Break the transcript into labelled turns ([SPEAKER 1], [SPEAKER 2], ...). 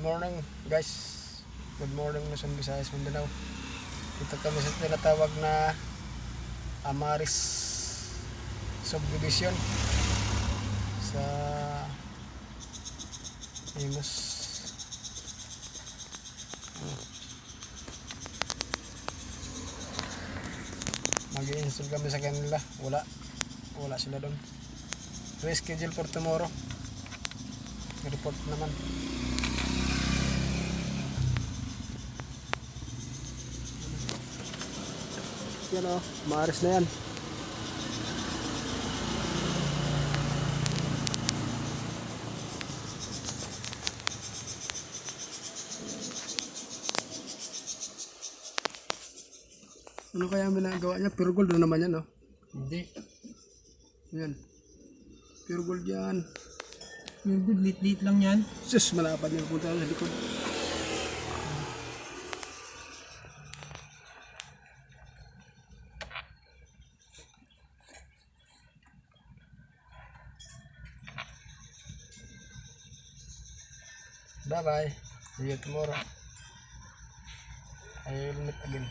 [SPEAKER 1] Good morning guys. Good morning Luzon, Visayas, Mindanao. Dito kami sa tinatawag na Amaris Subdivision sa Imus. Mag-i-install kami sa kanila. Wala sila doon. Reschedule for tomorrow. Report naman. Yan o, maaris na yan. Ano kaya ang ginagawa niya? Pure gold na naman yan, no?
[SPEAKER 2] Hindi.
[SPEAKER 1] Yan. Pure gold yan.
[SPEAKER 2] Yung good, lit lang yan.
[SPEAKER 1] Sus, malapad niya punta sa likod. Bye bye. See you tomorrow. I will meet again.